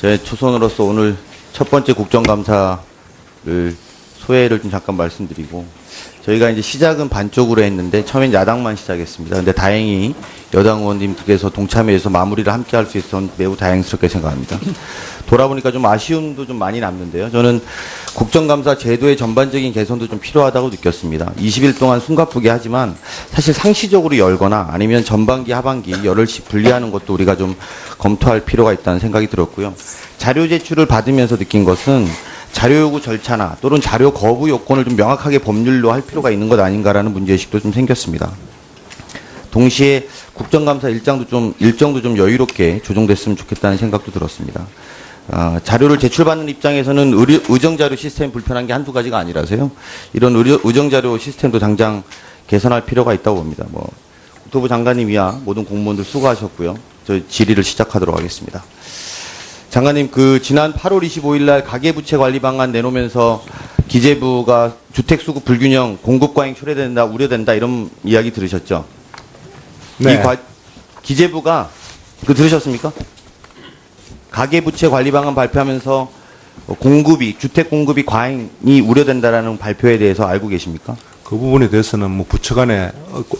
제 초선으로서 오늘 첫 번째 국정감사를 소회를 좀 잠깐 말씀드리고, 저희가 이제 시작은 반쪽으로 했는데 처음엔 야당만 시작했습니다. 근데 다행히 여당 의원님들께서 동참해서 마무리를 함께 할 수 있어서 매우 다행스럽게 생각합니다. 돌아보니까 좀 아쉬움도 좀 많이 남는데요. 저는 국정감사 제도의 전반적인 개선도 좀 필요하다고 느꼈습니다. 20일 동안 숨가쁘게 하지만 사실 상시적으로 열거나 아니면 전반기 하반기 열흘씩 분리하는 것도 우리가 좀 검토할 필요가 있다는 생각이 들었고요. 자료 제출을 받으면서 느낀 것은 자료 요구 절차나 또는 자료 거부 요건을 좀 명확하게 법률로 할 필요가 있는 것 아닌가라는 문제의식도 좀 생겼습니다. 동시에 국정감사 일정도 좀 여유롭게 조정됐으면 좋겠다는 생각도 들었습니다. 자료를 제출받는 입장에서는 의정자료 시스템 불편한 게 한두 가지가 아니라서요. 이런 의정자료 시스템도 당장 개선할 필요가 있다고 봅니다. 국토부 장관님 이하 모든 공무원들 수고하셨고요. 저희 질의를 시작하도록 하겠습니다. 장관님, 지난 8월 25일 날 가계부채 관리 방안 내놓으면서 기재부가 주택수급 불균형, 공급 과잉 초래된다, 우려된다 이런 이야기 들으셨죠? 네. 기재부가 들으셨습니까? 가계부채 관리 방안 발표하면서 주택 공급이 과잉이 우려된다라는 발표에 대해서 알고 계십니까? 그 부분에 대해서는 부처 간에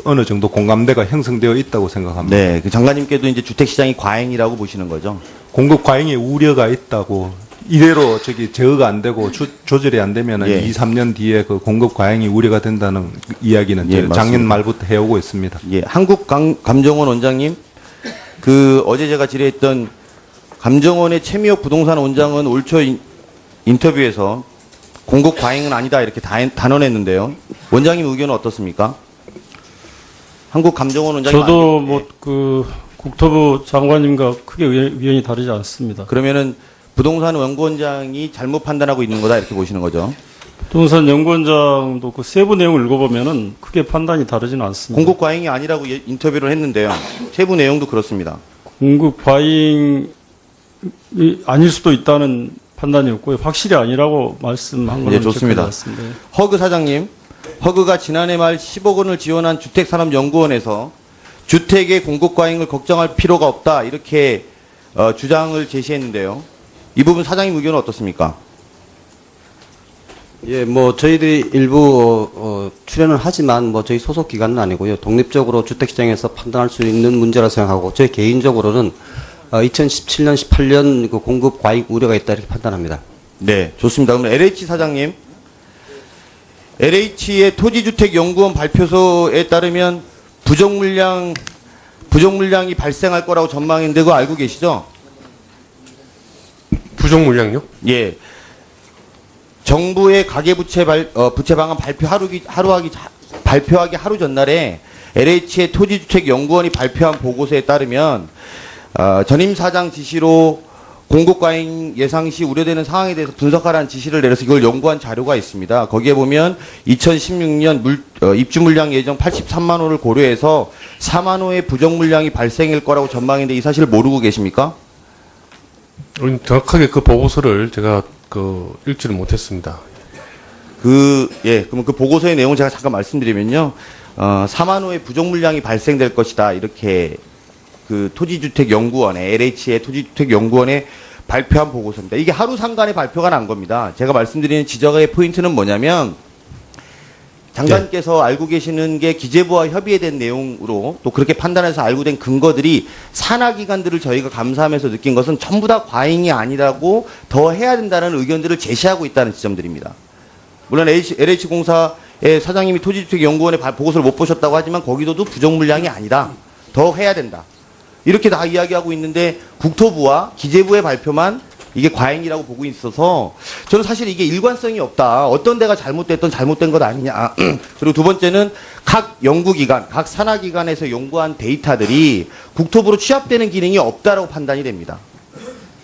어느 정도 공감대가 형성되어 있다고 생각합니다. 네, 장관님께도 이제 주택시장이 과잉이라고 보시는 거죠? 공급 과잉의 우려가 있다고, 이대로 제어가 안 되고 조절이 안 되면 예. 2, 3년 뒤에 그 공급 과잉이 우려가 된다는 이야기는 예, 작년 말부터 해오고 있습니다. 예, 한국감정원 원장님, 어제 제가 질의했던 감정원의 최미옥 부동산 원장은 올 초 인터뷰에서 공급 과잉은 아니다 이렇게 단언했는데요. 원장님 의견은 어떻습니까? 한국감정원 원장님. 저도 국토부 장관님과 크게 의견이 다르지 않습니다. 그러면은 부동산 연구원장이 잘못 판단하고 있는 거다 이렇게 보시는 거죠? 부동산 연구원장도 그 세부 내용을 읽어보면은 크게 판단이 다르지는 않습니다. 공급 과잉이 아니라고 인터뷰를 했는데요. 세부 내용도 그렇습니다. 공급 과잉이 아닐 수도 있다는 판단이었고요. 확실히 아니라고 말씀한 거는 예, 좋습니다. 같습니다. 허그 사장님, 허그가 지난해 말 10억 원을 지원한 주택산업연구원에서 주택의 공급 과잉을 걱정할 필요가 없다 이렇게 주장을 제시했는데요. 이 부분 사장님 의견은 어떻습니까? 예, 저희들이 일부 출연을 하지만 저희 소속 기관은 아니고요. 독립적으로 주택시장에서 판단할 수 있는 문제라 생각하고, 저희 개인적으로는 2017년, 18년 그 공급 과잉 우려가 있다 이렇게 판단합니다. 네, 좋습니다. 그럼 LH 사장님, LH의 토지주택연구원 발표서에 따르면 부정물량이 발생할 거라고 전망했는데 그거 알고 계시죠? 부정물량요? 예. 정부의 가계부채 부채 방안 발표하기 하루 전날에 LH의 토지주택연구원이 발표한 보고서에 따르면 전임 사장 지시로 공급 과잉 예상 시 우려되는 상황에 대해서 분석하라는 지시를 내려서 이걸 연구한 자료가 있습니다. 거기에 보면 2016년 입주 물량 예정 83만 호를 고려해서 4만 호의 부정 물량이 발생할 거라고 전망했는데 이 사실을 모르고 계십니까? 정확하게 그 보고서를 제가 읽지를 못했습니다. 그럼 그 보고서의 내용을 제가 잠깐 말씀드리면요. 4만 호의 부정 물량이 발생될 것이다. 이렇게 토지주택연구원에, LH의 토지주택연구원에 발표한 보고서입니다. 이게 하루 상간에 발표가 난 겁니다. 제가 말씀드리는 지적의 포인트는 뭐냐면, 장관께서 알고 계시는 게 기재부와 협의된 내용으로 또 그렇게 판단해서 알고 된 근거들이 산하기관들을 저희가 감사하면서 느낀 것은 전부 다 과잉이 아니라고 더 해야 된다는 의견들을 제시하고 있다는 지점들입니다. 물론 LH공사의 사장님이 토지주택연구원의 보고서를 못 보셨다고 하지만 거기서도 부정물량이 아니다. 더 해야 된다. 이렇게 다 이야기하고 있는데 국토부와 기재부의 발표만 이게 과잉이라고 보고 있어서 저는 사실 이게 일관성이 없다. 어떤 데가 잘못된 것 아니냐. 그리고 두 번째는 각 연구기관, 각 산하기관에서 연구한 데이터들이 국토부로 취합되는 기능이 없다라고 판단이 됩니다.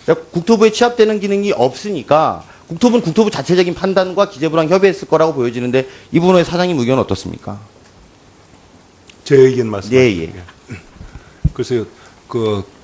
그러니까 국토부에 취합되는 기능이 없으니까 국토부는 국토부 자체적인 판단과 기재부랑 협의했을 거라고 보여지는데 이 부분에 사장님 의견은 어떻습니까? 제 의견 말씀드릴게요. 예. 그래서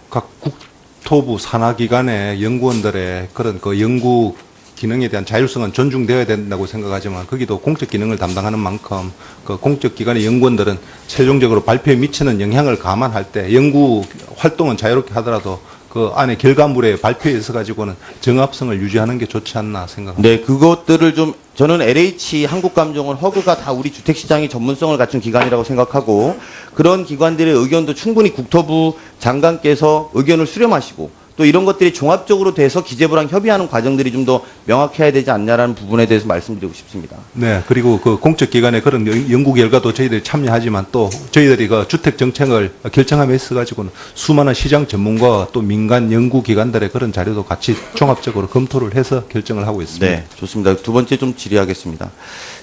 각 국토부 산하기관의 연구원들의 그런 연구 기능에 대한 자율성은 존중되어야 된다고 생각하지만 거기도 공적 기능을 담당하는 만큼 공적 기관의 연구원들은 최종적으로 발표에 미치는 영향을 감안할 때 연구 활동은 자유롭게 하더라도 그 안에 결과물에 발표에 있어 가지고는 정합성을 유지하는 게 좋지 않나 생각합니다. 네, 그것들을 좀 저는 LH 한국감정원 허그가 다 우리 주택시장이 전문성을 갖춘 기관이라고 생각하고 그런 기관들의 의견도 충분히 국토부 장관께서 의견을 수렴하시고 또 이런 것들이 종합적으로 돼서 기재부랑 협의하는 과정들이 좀 더 명확해야 되지 않냐라는 부분에 대해서 말씀드리고 싶습니다. 네, 그리고 그 공적기관의 그런 연구 결과도 저희들이 참여하지만 또 저희들이 그 주택 정책을 결정함에 있어 가지고는 수많은 시장 전문가와 또 민간 연구기관들의 그런 자료도 같이 종합적으로 검토를 해서 결정을 하고 있습니다. 네, 좋습니다. 두 번째 좀 질의하겠습니다.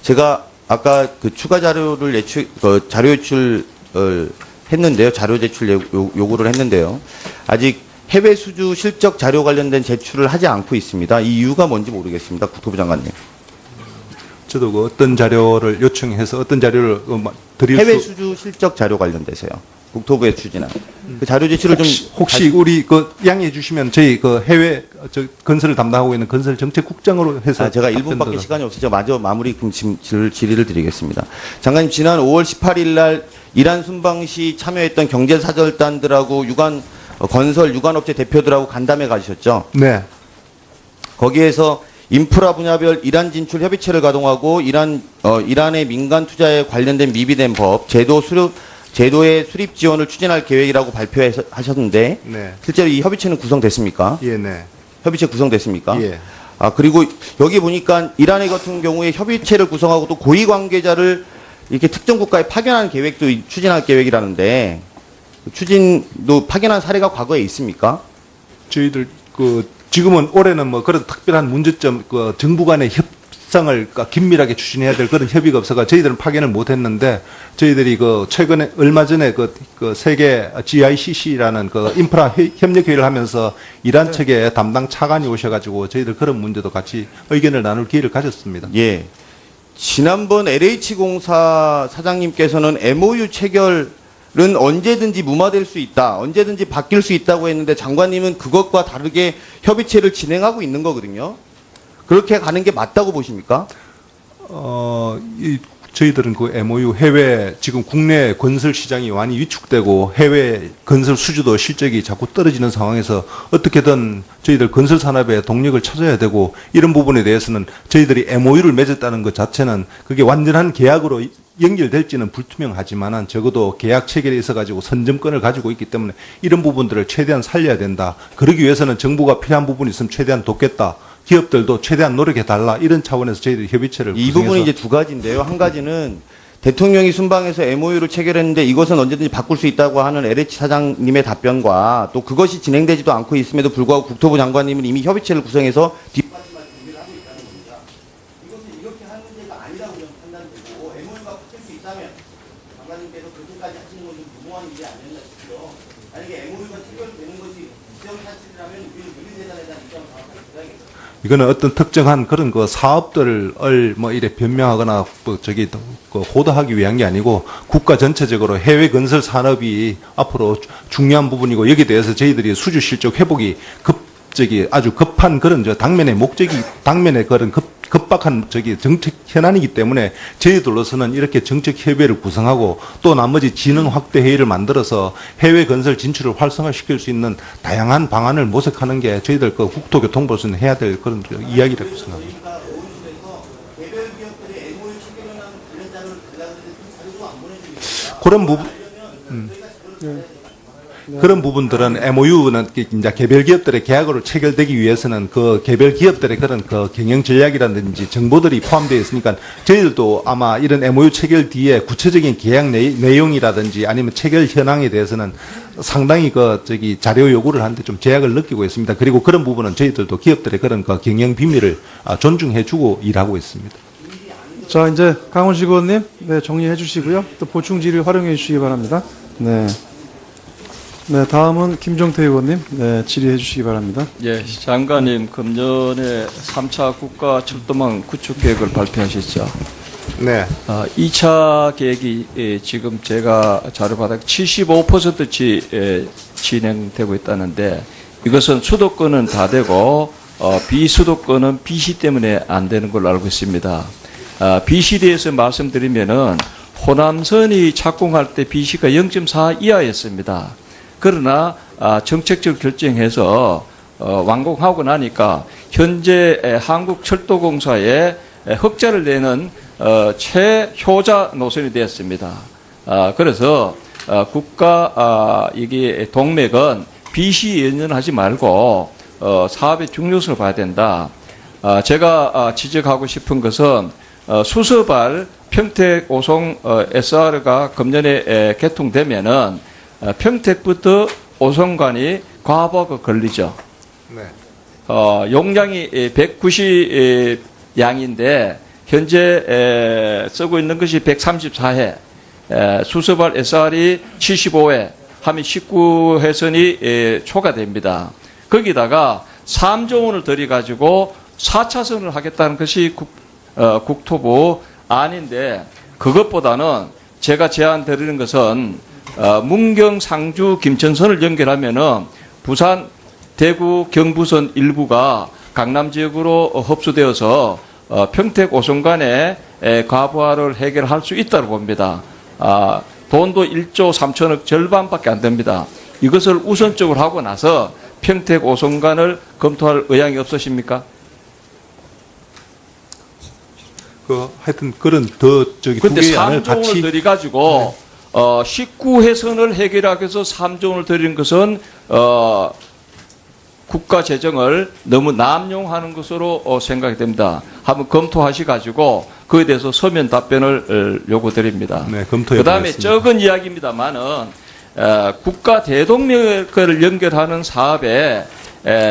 제가 아까 그 추가 자료를 자료 제출을 했는데요. 자료 제출 요구를 했는데요. 아직 해외 수주 실적 자료 관련된 제출을 하지 않고 있습니다. 이 이유가 뭔지 모르겠습니다. 국토부 장관님. 저도 그 어떤 자료를 요청해서 어떤 자료를 드릴 해외 수 수주 실적 자료 관련돼서요. 국토부에 추진한 그 자료 제출을 혹시 우리 그 양해해 주시면 저희 그 해외 건설을 담당하고 있는 건설 정책국장으로 해서 제가 답변 1분밖에 드려- 시간이 없어서 마저 마무리 질의를 드리겠습니다. 장관님 지난 5월 18일 날 이란 순방시 참여했던 경제사절단들하고 건설 유관업체 대표들하고 간담회 가셨죠. 네. 거기에서 인프라 분야별 이란 진출 협의체를 가동하고 이란의 민간 투자에 관련된 미비된 법, 제도의 수립 지원을 추진할 계획이라고 발표하셨는데 네. 실제로 이 협의체는 구성됐습니까? 예, 네. 협의체 구성됐습니까? 예. 그리고 여기 보니까 이란의 같은 경우에 협의체를 구성하고 또 고위 관계자를 이렇게 특정 국가에 파견하는 계획도 추진할 계획이라는데 추진도 파견한 사례가 과거에 있습니까? 저희들 지금은 올해는 뭐 그런 특별한 문제점 정부 간의 협상을 긴밀하게 추진해야 될 그런 협의가 없어가 저희들은 파견을 못 했는데 저희들이 최근에 얼마 전에 세계 GICC라는 인프라 협력회의를 하면서 이란 측에 담당 차관이 오셔가지고 저희들 그런 문제도 같이 의견을 나눌 기회를 가졌습니다. 예. 지난번 LH공사 사장님께서는 MOU 체결은 언제든지 무마될 수 있다, 언제든지 바뀔 수 있다고 했는데 장관님은 그것과 다르게 협의체를 진행하고 있는 거거든요. 그렇게 가는 게 맞다고 보십니까? 저희들은 그 MOU 해외 지금 국내 건설 시장이 많이 위축되고 해외 건설 수주도 실적이 자꾸 떨어지는 상황에서 어떻게든 저희들 건설 산업의 동력을 찾아야 되고 이런 부분에 대해서는 저희들이 MOU를 맺었다는 것 자체는 그게 완전한 계약으로 연결될지는 불투명하지만은 적어도 계약 체결에 있어 가지고 선점권을 가지고 있기 때문에 이런 부분들을 최대한 살려야 된다. 그러기 위해서는 정부가 필요한 부분이 있으면 최대한 돕겠다. 기업들도 최대한 노력해달라 이런 차원에서 저희들이 협의체를 이 부분이 이제 두 가지인데요. 한 가지는 대통령이 순방해서 MOU를 체결했는데 이것은 언제든지 바꿀 수 있다고 하는 LH 사장님의 답변과 또 그것이 진행되지도 않고 있음에도 불구하고 국토부 장관님은 이미 협의체를 구성해서 뒷받침할 준비를 하고 있다는 겁니다. 이것은 이렇게 하는 문제가 아니라고 저는 판단되고 MOU가 바뀔 수 있다면 장관님께서 그렇게까지 하시는 건 좀 무모한 일이 아니었나 싶고요. 만약에 MOU가 체결되는 것이 부정사실이라면 우리는 윤리재단에 대한 입장을 정확하게 드려야겠죠. 이거는 어떤 특정한 그런 사업들을 뭐 이래 변명하거나 호도하기 위한 게 아니고 국가 전체적으로 해외 건설 산업이 앞으로 중요한 부분이고 여기에 대해서 저희들이 수주 실적 회복이 아주 급한 그런 당면의 그런 급박한 정책 현안이기 때문에 저희들로서는 이렇게 정책 협의회를 구성하고 또 나머지 진흥 확대 회의를 만들어서 해외 건설 진출을 활성화시킬 수 있는 다양한 방안을 모색하는 게 저희들 국토교통부로서는 해야 될 그런 이야기라고 생각합니다. 그런 그런 부분들은 MOU는 이제 개별 기업들의 계약으로 체결되기 위해서는 그 개별 기업들의 그런 경영 전략이라든지 정보들이 포함되어 있으니까 저희들도 아마 이런 MOU 체결 뒤에 구체적인 계약 내용이라든지 아니면 체결 현황에 대해서는 상당히 자료 요구를 하는데 좀 제약을 느끼고 있습니다. 그리고 그런 부분은 저희들도 기업들의 그런 경영 비밀을 존중해주고 일하고 있습니다. 자, 이제 강원식 의원님, 네, 정리해 주시고요. 또 보충 질의 활용해 주시기 바랍니다. 네. 네, 다음은 김종태 의원님, 네, 질의해 주시기 바랍니다. 예, 장관님, 금년에 3차 국가 철도망 구축 계획을 발표하셨죠. 네. 2차 계획이 지금 제가 자료받아 75%치 진행되고 있다는데 이것은 수도권은 다 되고 비수도권은 비시 때문에 안 되는 걸로 알고 있습니다. 비시에 대해서 말씀드리면은 호남선이 착공할 때 비시가 0.4 이하였습니다. 그러나 정책적으로 결정해서 완공하고 나니까 현재 한국철도공사에 흑자를 내는 최효자 노선이 되었습니다. 그래서 국가 이게 동맥은 빚이 연연하지 말고 사업의 중요성을 봐야 된다. 제가 지적하고 싶은 것은 수서발 평택 오송 SR가 금년에 개통되면은 평택부터 오송간이 과부하가 걸리죠. 네. 용량이 190 양인데 현재 쓰고 있는 것이 134회, 수서발 SR이 75회 하면 19회선이 초과됩니다. 거기다가 3조 원을 들여가지고 4차선을 하겠다는 것이 국토부 안인데 그것보다는 제가 제안 드리는 것은 문경, 상주, 김천선을 연결하면은 부산, 대구, 경부선 일부가 강남 지역으로 흡수되어서 평택 오송간의 과부하를 해결할 수 있다고 봅니다. 돈도 1조 3천억 절반밖에 안 됩니다. 이것을 우선적으로 하고 나서 평택 오송간을 검토할 의향이 없으십니까? 하여튼 그런 두 근데 개의 안을 3조 원을 같이 들여가지고 19회선을 해결하기 위해서 3조 원을 들이는 것은 국가 재정을 너무 남용하는 것으로 생각이 됩니다. 한번 검토하셔가지고 그에 대해서 서면 답변을 요구드립니다. 네, 검토해 그다음에 보겠습니다. 적은 이야기입니다만은 국가 대동맥을 연결하는 사업에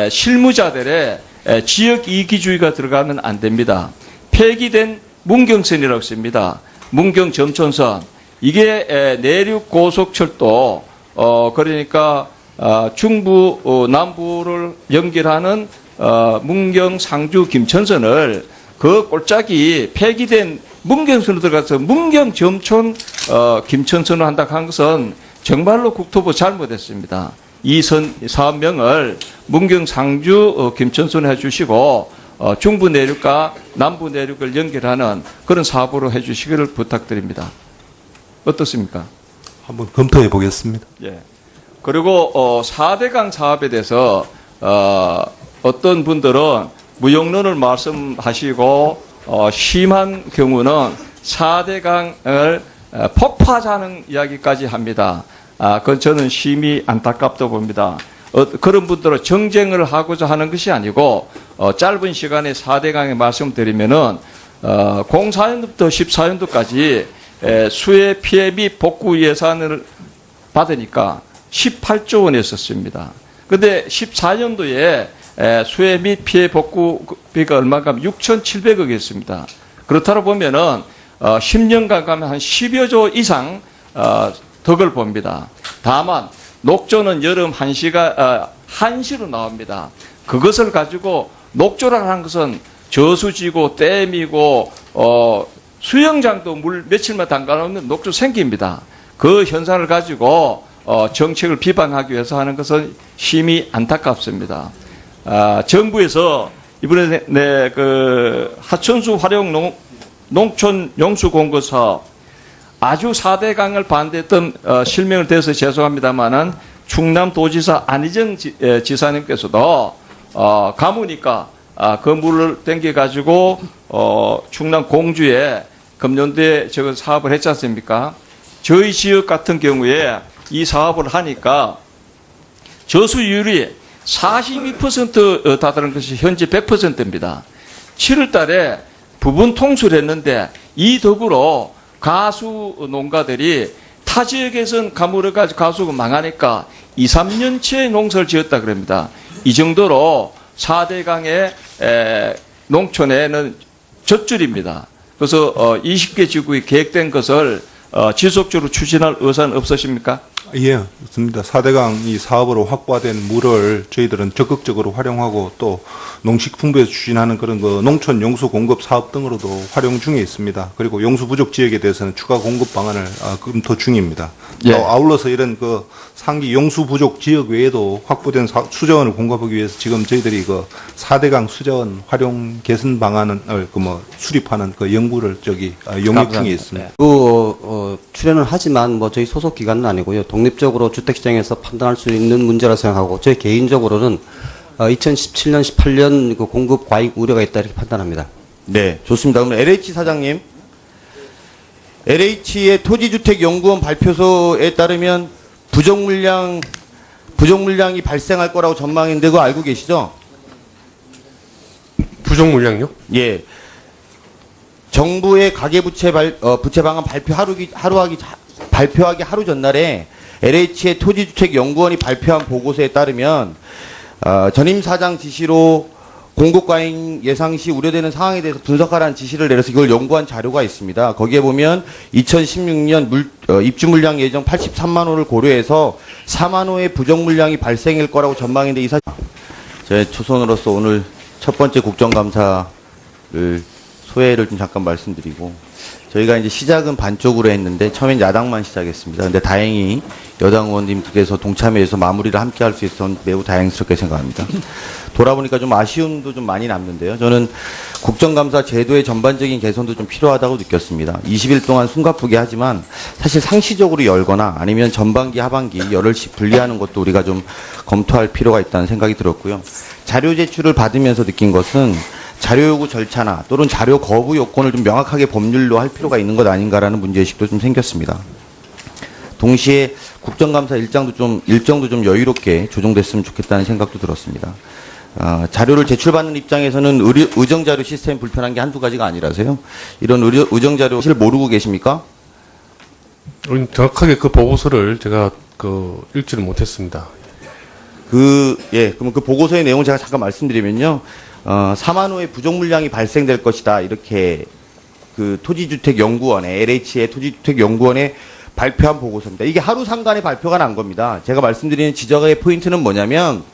실무자들의 지역 이기주의가 들어가면 안 됩니다. 폐기된 문경선이라고 씁니다. 문경 점촌선 이게 내륙 고속철도 그러니까 중부 남부를 연결하는 문경 상주 김천선을 그 꼴짝이 폐기된 문경선으로 들어가서 문경 점촌 김천선을 한다고 한 것은 정말로 국토부 잘못했습니다. 이 사업명을 문경 상주 김천선 해주시고 중부 내륙과 남부 내륙을 연결하는 그런 사업으로 해주시기를 부탁드립니다. 어떻습니까? 한번 검토해 보겠습니다. 예. 그리고 4대강 사업에 대해서 어떤 분들은 무용론을 말씀하시고 심한 경우는 4대강을 폭파하자는 이야기까지 합니다. 그건 저는 심히 안타깝다고 봅니다. 그런 분들은 정쟁을 하고자 하는 것이 아니고 짧은 시간에 4대강에 말씀드리면은 04년도부터 14년도까지 수해 피해 및 복구 예산을 받으니까 18조 원이었습니다. 그런데 14년도에 수해 및 피해 복구비가 얼마가 하면 6,700억이었습니다. 그렇다고 보면은 10년간 가면 한 10여 조 이상 덕을 봅니다. 다만 녹조는 여름 한시로 나옵니다. 그것을 가지고 녹조라고 하는 것은 저수지고 댐이고 수영장도 물 며칠만 담가놓으면 녹조 생깁니다. 그 현상을 가지고 정책을 비판하기 위해서 하는 것은 심히 안타깝습니다. 정부에서 이번에 그 하천수 활용 농촌 용수 공급 사업 아주 4대강을 반대했던 실명을 대해서 죄송합니다만은 충남도지사 안희정 지사님께서도 가무니까 그 물을 땡겨가지고 충남 공주에 금년도에 저거 사업을 했지 않습니까? 저희 지역 같은 경우에 이 사업을 하니까 저수율이 42% 다다른 것이 현재 100%입니다. 7월 달에 부분 통수를 했는데 이 덕으로 가수 농가들이 타 지역에선 가물어가지고 가수가 망하니까 2, 3년치의 농사를 지었다 그럽니다. 이 정도로 4대강의 농촌에는 젖줄입니다. 그래서 20개 지구에 계획된 것을 지속적으로 추진할 의사는 없으십니까? 예, 없습니다. 4대강 이 사업으로 확보된 물을 저희들은 적극적으로 활용하고 또 농식품부에서 추진하는 그런 그 농촌 용수 공급 사업 등으로도 활용 중에 있습니다. 그리고 용수 부족 지역에 대해서는 추가 공급 방안을 검토 중입니다. 예. 또 아울러서 이런 그 상기 용수 부족 지역 외에도 확보된 수자원을 공급하기 위해서 지금 저희들이 그 4대강 수자원 활용 개선 방안을 수립하는 그 연구를 용역 중에 있습니다. 출연을 하지만 뭐 저희 소속 기관은 아니고요. 독립적으로 주택시장에서 판단할 수 있는 문제라 생각하고 저희 개인적으로는 2017년, 18년 그 공급 과잉 우려가 있다 이렇게 판단합니다. 네, 좋습니다. 그럼 LH 사장님, LH의 토지주택연구원 발표서에 따르면 부정물량이 발생할 거라고 전망했는데 그거 알고 계시죠? 부정 물량요? 예. 정부의 가계부채 부채 방안 발표하기 하루 전날에 LH의 토지주택연구원이 발표한 보고서에 따르면 전임 사장 지시로 공급 과잉 예상 시 우려되는 상황에 대해서 분석하라는 지시를 내려서 이걸 연구한 자료가 있습니다. 거기에 보면 2016년 입주 물량 예정 83만 호를 고려해서 4만 호의 부정 물량이 발생할 거라고 전망했는데 이 사실 제 초선으로서 오늘 첫 번째 국정감사를 소회를 좀 잠깐 말씀드리고 저희가 이제 시작은 반쪽으로 했는데 처음엔 야당만 시작했습니다. 근데 다행히 여당 의원님께서 동참해서 마무리를 함께 할 수 있어서 매우 다행스럽게 생각합니다. 돌아보니까 좀 아쉬움도 좀 많이 남는데요. 저는 국정감사 제도의 전반적인 개선도 좀 필요하다고 느꼈습니다. 20일 동안 숨가쁘게 하지만 사실 상시적으로 열거나 아니면 전반기 하반기 열흘씩 분리하는 것도 우리가 좀 검토할 필요가 있다는 생각이 들었고요. 자료 제출을 받으면서 느낀 것은 자료 요구 절차나 또는 자료 거부 요건을 좀 명확하게 법률로 할 필요가 있는 것 아닌가라는 문제의식도 좀 생겼습니다. 동시에 국정감사 일정도 좀 여유롭게 조정됐으면 좋겠다는 생각도 들었습니다. 자료를 제출받는 입장에서는 의정자료 시스템이 불편한 게 한두 가지가 아니라서요. 이런 의정자료 사실 모르고 계십니까? 정확하게 그 보고서를 제가 읽지를 못했습니다. 그럼 그 보고서의 내용을 제가 잠깐 말씀드리면요. 4만 호의 부정 물량이 발생될 것이다. 이렇게 그 토지주택연구원에 LH의 토지주택연구원에 발표한 보고서입니다. 이게 하루 상간에 발표가 난 겁니다. 제가 말씀드리는 지적의 포인트는 뭐냐면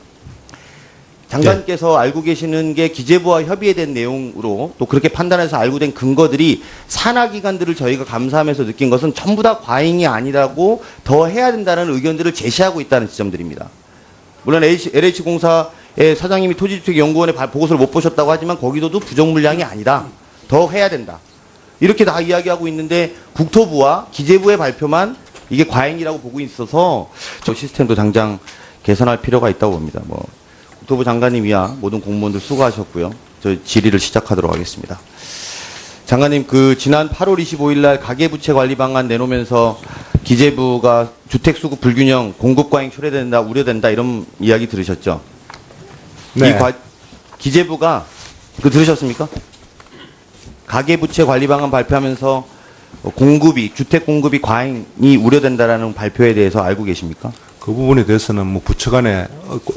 장관께서 알고 계시는 게 기재부와 협의에 대한 내용으로 또 그렇게 판단해서 알고 된 근거들이 산하기관들을 저희가 감사하면서 느낀 것은 전부 다 과잉이 아니라고 더 해야 된다는 의견들을 제시하고 있다는 지점들입니다. 물론 LH공사의 사장님이 토지주택연구원의 보고서를 못 보셨다고 하지만 거기서도 부정 물량이 아니다. 더 해야 된다. 이렇게 다 이야기하고 있는데 국토부와 기재부의 발표만 이게 과잉이라고 보고 있어서 저 시스템도 당장 개선할 필요가 있다고 봅니다. 국토부 장관님 이하 모든 공무원들 수고하셨고요. 저 질의를 시작하도록 하겠습니다. 장관님, 지난 8월 25일 날 가계부채 관리 방안 내놓으면서 기재부가 주택수급 불균형, 공급 과잉 초래된다, 우려된다 이런 이야기 들으셨죠? 네. 기재부가 들으셨습니까? 가계부채 관리 방안 발표하면서 주택 공급이 과잉이 우려된다라는 발표에 대해서 알고 계십니까? 그 부분에 대해서는 부처 간에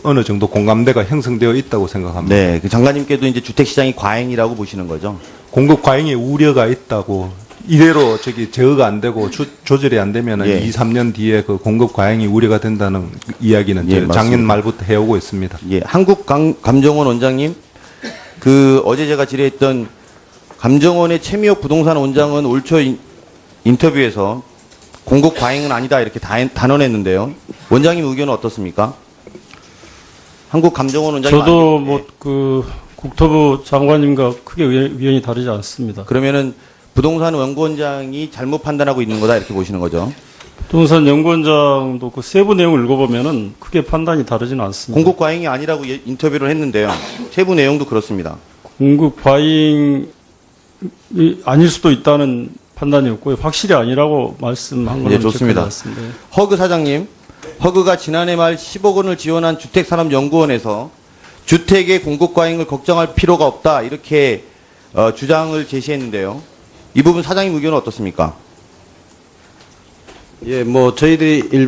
어느 정도 공감대가 형성되어 있다고 생각합니다. 네, 장관님께도 이제 주택시장이 과잉이라고 보시는 거죠? 공급 과잉의 우려가 있다고 이대로 제어가 안 되고 조절이 안 되면 예. 2, 3년 뒤에 그 공급 과잉이 우려가 된다는 이야기는 예, 작년 말부터 해오고 있습니다. 예, 한국감정원 원장님, 어제 제가 질의했던 감정원의 최미옥 부동산 원장은 올 초 인터뷰에서 공급 과잉은 아니다 이렇게 단언했는데요. 원장님 의견은 어떻습니까? 한국감정원 원장님. 저도 국토부 장관님과 크게 의견이 다르지 않습니다. 그러면은 부동산 연구원장이 잘못 판단하고 있는 거다 이렇게 보시는 거죠. 부동산 연구원장도 그 세부 내용을 읽어보면은 크게 판단이 다르지는 않습니다. 공급 과잉이 아니라고 인터뷰를 했는데요. 세부 내용도 그렇습니다. 공급 과잉이 아닐 수도 있다는 판단이었고요. 확실히 아니라고 말씀한 거는 예, 좋습니다. 같습니다. 허그 사장님, 허그가 지난해 말 10억 원을 지원한 주택산업연구원에서 주택의 공급 과잉을 걱정할 필요가 없다 이렇게 주장을 제시했는데요. 이 부분 사장님 의견은 어떻습니까? 예, 저희들이 일부